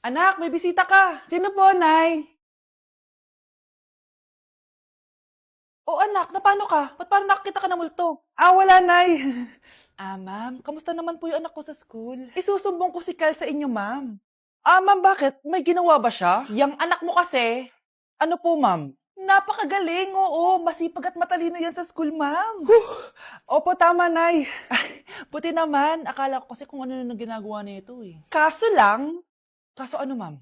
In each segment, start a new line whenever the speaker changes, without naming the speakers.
Anak, may bisita ka. Sino po, Nay? O anak, na paano ka? Ba't parang nakakita ka ng multo? Wala, Nay. Ma'am, kamusta naman po yung anak ko sa school? Isusumbong ko si Kyle sa inyo, ma'am. Ma'am, bakit? May ginawa ba siya? Yang anak mo kasi. Ano po, ma'am? Napakagaling, oo. Masipag at matalino yan sa school, ma'am. Opo, tama, Nay. Ay, buti naman. Akala ko kasi kung ano na ginagawa nito eh. Kaso ano, ma'am?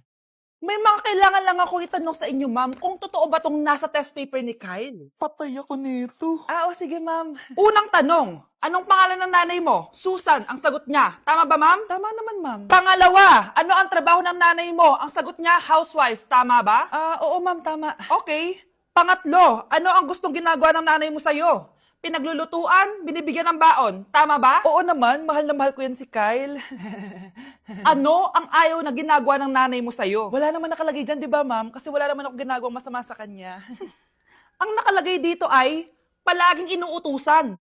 May mga kailangan lang ako itanong sa inyo, ma'am, kung totoo ba tong nasa test paper ni Kyle?
Patay ako nito.
O sige, ma'am. Unang tanong, anong pangalan ng nanay mo? Susan, ang sagot niya. Tama ba, ma'am? Tama naman, ma'am. Pangalawa, ano ang trabaho ng nanay mo? Ang sagot niya, housewife. Tama ba? Oo, ma'am, tama. Okay. Pangatlo, ano ang gustong ginagawa ng nanay mo sa'yo? Pinaglulutuan, binibigyan ng baon. Tama ba? Oo naman, mahal na mahal ko yan si Kyle. Ano ang ayaw na ginagawa ng nanay mo sa'yo? Wala naman nakalagay dyan, di ba, ma'am? Kasi wala naman ako ginagawang masama sa kanya. Ang nakalagay dito ay palaging inuutusan.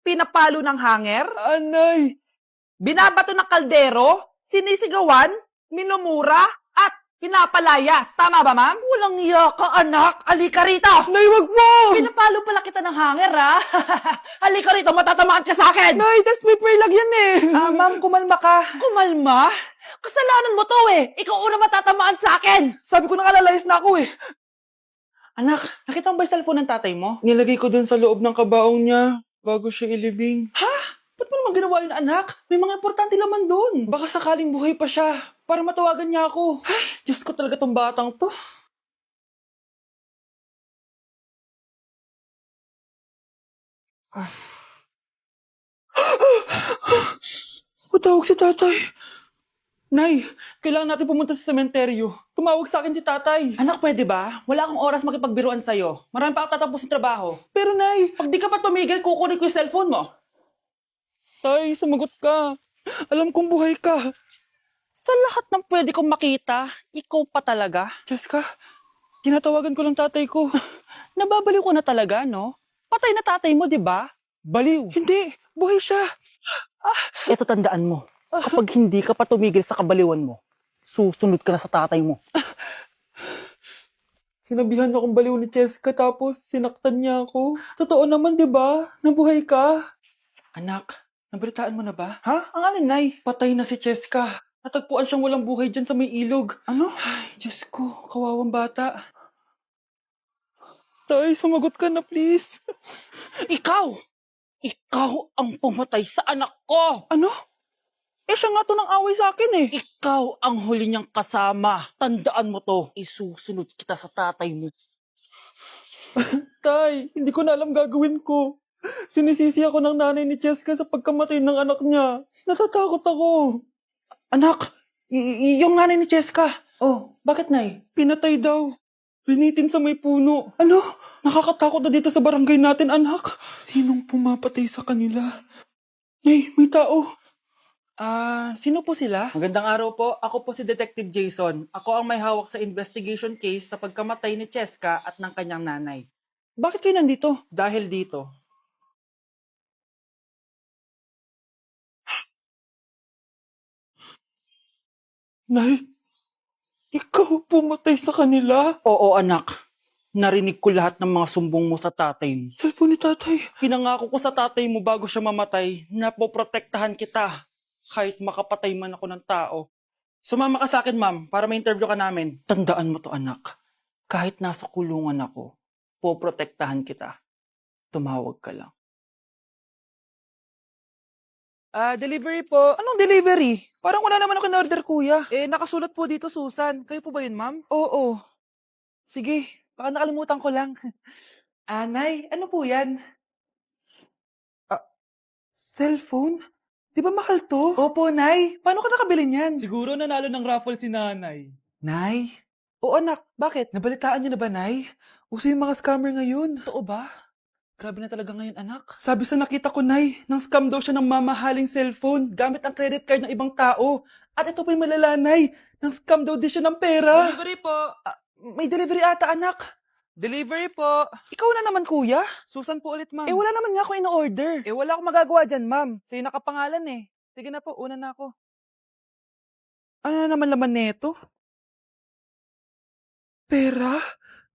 Pinapalo ng hanger,
Anay!
binabato ng kaldero, sinisigawan, minumura, at pinapalayas. Tama ba, ma'am? Walang iya ka, anak. Halika rito.
Nay, wag mo!
Pinapalo pala kita ng hanger, ha? Halika rito, matatamaan ka sa akin.
Nay, test paper lang yan eh!
Ma'am, kumalma ka. Kumalma? Kasalanan mo to eh. Ikaw una matatamaan sa akin.
Sabi ko nakalayas na ako eh.
Anak, nakita mo ba yung cellphone ng tatay mo?
Nilagay ko dun sa loob ng kabaong niya bago siya ilibing.
Ba't mo naman ginawa yun, anak? May mga importante laman doon.
Baka sakaling buhay pa siya para matawagan niya ako.
Ay, Diyos ko talaga tong batang to.
Patawag si tatay.
Nay, kailangan natin pumunta sa sementeryo. Tumawag sa akin si tatay. Anak, pwede ba? Wala akong oras makipagbiruan sa'yo. Marami pa ako tatapusin trabaho.
Pero nay,
Pag di ka pa tumigil, kukunin ko yung cellphone mo.
tay, sumagot ka. Alam kong buhay ka.
Sa lahat ng pwede kong makita, ikaw pa talaga.
Jessica, tinatawagan ko lang tatay ko.
Nababaliw ko na talaga, no? Patay na tatay mo, di ba? Baliw.
Hindi, buhay siya.
Ito tandaan mo, kapag hindi ka pa tumigil sa kabaliwan mo, susunod ka na sa tatay mo.
Sinabihan akong baliw ni Jessica tapos sinaktan niya ako. Totoo naman, di ba? Nabuhay ka.
Anak, nabalitaan mo na ba?
Ha? Ang alin, Nay? Patay na si Jessica. Natagpuan siyang walang buhay dyan sa may ilog.
Ano?
Ay, Diyos ko, kawawang bata. Tay, sumagot ka na, please.
Ikaw! Ikaw ang pumatay sa anak ko!
Ano? Siya nga to ng away sa akin eh.
Ikaw ang huli niyang kasama. Tandaan mo to. Isusunod kita sa tatay mo.
Tay, hindi ko na alam gagawin ko. Sinisisi ako ng nanay ni Jessica sa pagkamatay ng anak niya. Natatakot ako.
Anak, yung nanay ni Jessica.
Oh,
Bakit, Nay?
pinatay daw. Pinitin sa may puno.
Ano?
Nakakatakot na dito sa barangay natin, anak. Sinong pumapatay sa kanila? Nay, may tao.
Sino po sila? Magandang araw po. Ako po si Detective Jason. Ako ang may hawak sa investigation case sa pagkamatay ni Cheska at ng kanyang nanay. Bakit kayo nandito? Dahil dito.
Nay, ikaw pumatay sa kanila?
Oo, anak. Narinig ko lahat ng mga sumbong mo sa tatay mo.
Cellphone ni tatay.
Pinangako ko sa tatay mo bago siya mamatay na poprotektahan kita kahit makapatay man ako ng tao. Sumama ka sa akin, ma'am, para may-interview ka namin. Tandaan mo to, anak. Kahit nasa kulungan ako, poprotektahan kita. Tumawag ka lang. Delivery po. Anong delivery? Parang wala naman ako in-order, kuya. Nakasulat po dito, Susan. Kayo po ba yun, ma'am? Oo. Sige, baka nakalimutan ko lang. Nay, ano po yan? Cellphone? Di ba mahal to? Opo, Nay. Paano ka nakabili niyan?
Siguro nanalo ng raffle si nanay.
Nay? Oo, anak. Bakit? Nabalitaan niyo na ba, Nay? Uso yung mga scammer ngayon. Totoo ba? Grabe na talaga ngayon, anak. Sabi sa nakita ko, Nay, nang scam daw siya ng mamahaling cellphone gamit ang credit card ng ibang tao. At ito pa yung malala, Nay. Nang scam daw din siya ng pera.
Delivery po.
May delivery ata, anak.
Delivery po.
Ikaw na naman, kuya.
Susan po ulit, ma'am.
Wala naman nga ako in-order.
Wala akong magagawa dyan, ma'am. Sa'yo nakapangalan eh. Sige na po, una na ako.
Ano na naman laman neto? Pera?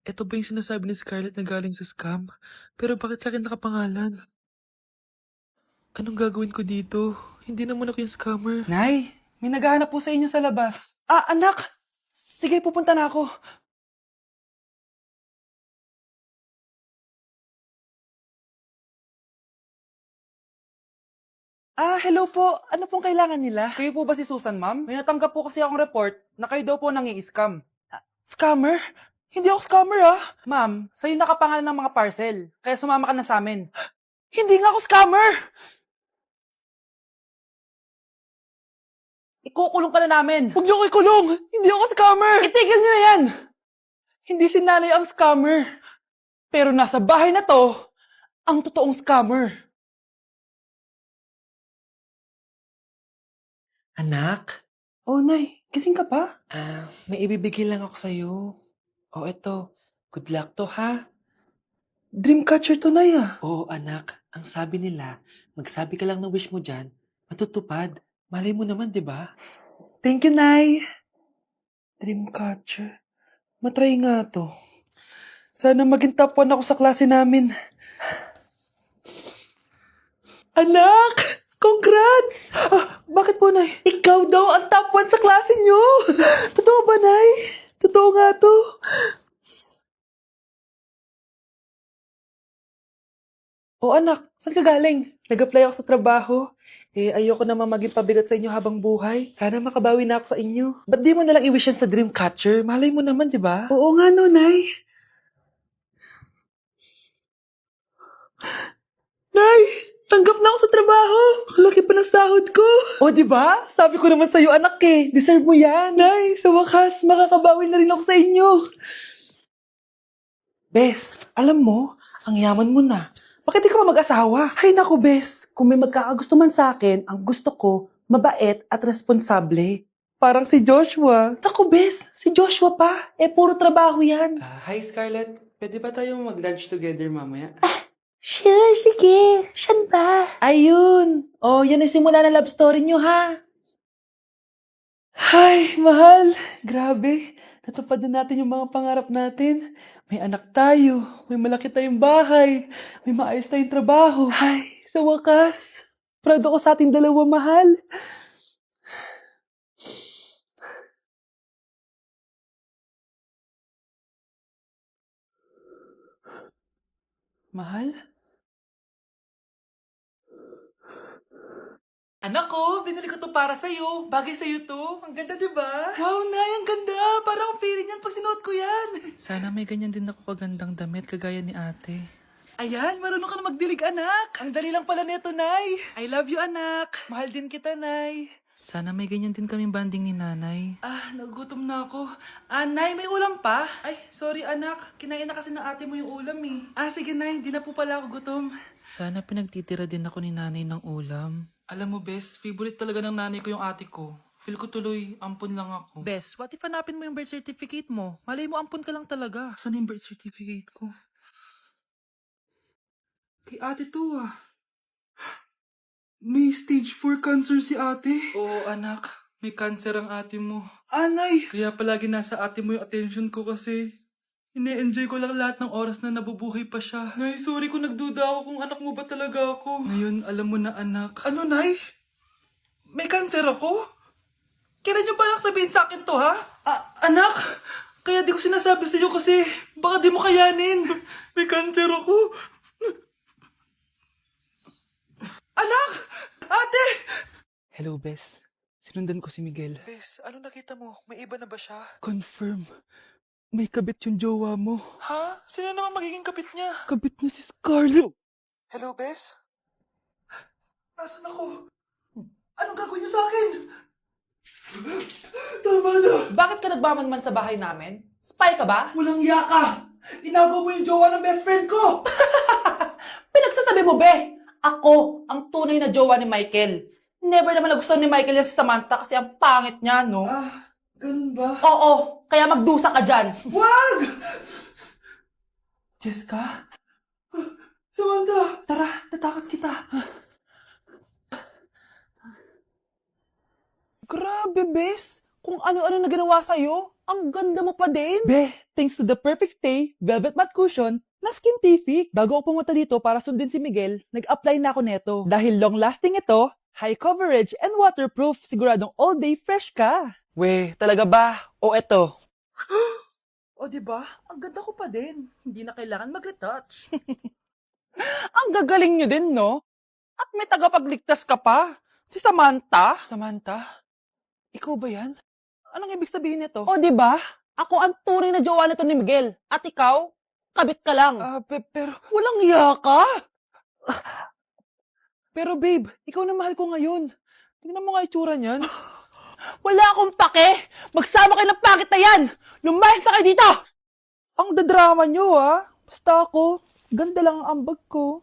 Ito ba yung sinasabi ni Scarlett na galing sa scam? Pero bakit sa akin nakapangalan? Anong gagawin ko dito? Hindi naman ako yung scammer.
Nay, may naghahanap po sa inyo sa labas. Ah, anak! Sige, pupunta na ako. Ah, hello po. Ano pong kailangan nila? Kayo po ba si Susan, ma'am? May natanggap po kasi akong report na kayo daw po nangi-scam. Scammer? Hindi ako scammer, ah. Ma'am, sa'yo nakapangalan ng mga parcel. Kaya sumama ka na sa amin. Hindi nga ako scammer! Ikukulong ka na namin. Huwag niyo ko ikulong! Hindi ako scammer! Itigil niyo na yan! Hindi si nanay ang scammer. Pero nasa bahay na to, ang totoong scammer.
Anak?
Oh, Nay, gising ka pa?
May ibibigay lang ako sa'yo. O eto, good luck to ha.
Dreamcatcher to, Nay, ah.
Oo anak, ang sabi nila, magsabi ka lang ng wish mo dyan, matutupad. Malay mo naman, di ba?
Thank you, Nay. Dreamcatcher. Matry nga to. Sana maging top 1 ako sa klase namin. Anak! Congrats! Bakit po, Nay? Ikaw daw ang top 1 sa klase nyo! Totoo ba, Nay? Totoo nga to. O anak, saan ka galing? Nag-apply ako sa trabaho. Ayoko naman maging pabigat sa inyo habang buhay. Sana makabawi na ako sa inyo. Ba't di mo nalang i-wish yan sa Dreamcatcher? Malay mo naman, di ba? Oo nga no, Nay. Nay! Tanggap na ako sa trabaho! Ang laki pa ng sahod ko! O, di ba? Sabi ko naman sa'yo, anak eh. Deserve mo yan. Nay, sa wakas, makakabawi na rin ako sa inyo. Bes, alam mo, ang yaman mo na. Bakit di ka pa mag-asawa? Ay naku, Bes. Kung may magkakagusto man sa akin, ang gusto ko, mabait at responsable. Parang si Joshua. Naku, Bes. Si Joshua pa. Puro trabaho yan.
Hi Scarlett, pwede ba tayo mag-lunch together mamaya?
Sure, sige. Saan ba? Ayun. Oh, yan ang simula ng love story nyo, ha? Ay, mahal. Grabe. Natupad na natin yung mga pangarap natin. May anak tayo. May malaki tayong bahay. May maayos tayong trabaho. Ay, sa wakas. Proud ako sa ating dalawa, mahal. Mahal? Anak ko, binili ko to para sa'yo. Bagay sa'yo to. Ang ganda, di ba? Wow, Nay, ang ganda. Parang ang feeling yan pag sinuot ko yan.
Sana may ganyan din ako kagandang damit kagaya ni ate.
Ayan, marunong ka na magdilig, anak. Ang dali lang pala neto, Nay. I love you, anak. Mahal din kita, Nay.
Sana may ganyan din kaming banding ni nanay.
Nagutom na ako. Nay, may ulam pa? Ay, sorry, anak. Kinain na kasi ng ate mo yung ulam, eh. Sige, Nay. Di na po pala ako gutom.
Sana pinagtitira din ako ni nanay ng ulam.
Alam mo, Bes, favorite talaga ng nanay ko yung ate ko. Feel ko tuloy, ampun lang ako. Bes, what if hanapin mo yung birth certificate mo? Malay mo, ampun ka lang talaga. Saan yung birth certificate ko? Kay ate to, ah. May stage 4 cancer si ate. Oo, anak. May cancer ang ate mo. Anay! Kaya palagi nasa ate mo yung attention ko kasi ine-enjoy ko lang lahat ng oras na nabubuhay pa siya. Nay, sorry kung nagduda ako kung anak mo ba talaga ako. Ngayon, alam mo na, anak. Ano, Nay? May cancer ako? Kailan niyo balak sabihin sa akin to, ha? Anak! Kaya di ko sinasabi sa iyo kasi baka di mo kayanin. May cancer ako. Anak! Ate!
Hello, Bes. Sinundan ko si Miguel.
Bes, ano nakita mo? May iba na ba siya?
Confirm. May kabit yung jowa mo.
Ha? Sino naman magiging kapit niya?
Kabit niya si Scarlett.
Hello, Bes? Nasaan ako? Anong gagawin niyo sa akin? Tama na! Bakit ka nagmamanman sa bahay namin? Spy ka ba? Walang yaka! Inago mo yung jowa ng best friend ko! Pinagsasabi mo, be? Ako, ang tunay na jowa ni Michael. Never naman nagustuhan ni Michael yan si Samantha kasi ang pangit niya, no? Ganun ba? Oo, kaya magdusa ka dyan. Wag! Jessica? Samantha! Tara, tatakas kita. Grabe, bes. kung ano-ano na ginawa sa'yo. Ang ganda mo pa din. Be, thanks to the perfect stay, velvet matte cushion, na Skintific. Bago ako pumunta dito para sundin si Miguel, nag-apply na ako neto. Dahil long-lasting ito, high coverage, and waterproof, siguradong all day fresh ka. We, talaga ba? O eto? O diba? Ang ganda ko pa din. Hindi na kailangan mag-retouch. Ang gagaling nyo din, no? At may tagapagligtas ka pa. Si Samantha. Samantha? Ikaw ba yan? Anong ibig sabihin nito? O, di ba? Ako ang tunay na jowa nito ni Miguel. At ikaw, kabit ka lang. Pero... Walang iya ka? Pero babe, ikaw na mahal ko ngayon. Tingnan mo nga itsura niyan. Wala akong pake! Magsama kayo ng pangit na yan! Lumayas na kayo dito! Ang dadrama nyo, ha? Basta ako, ganda lang ang ambag ko.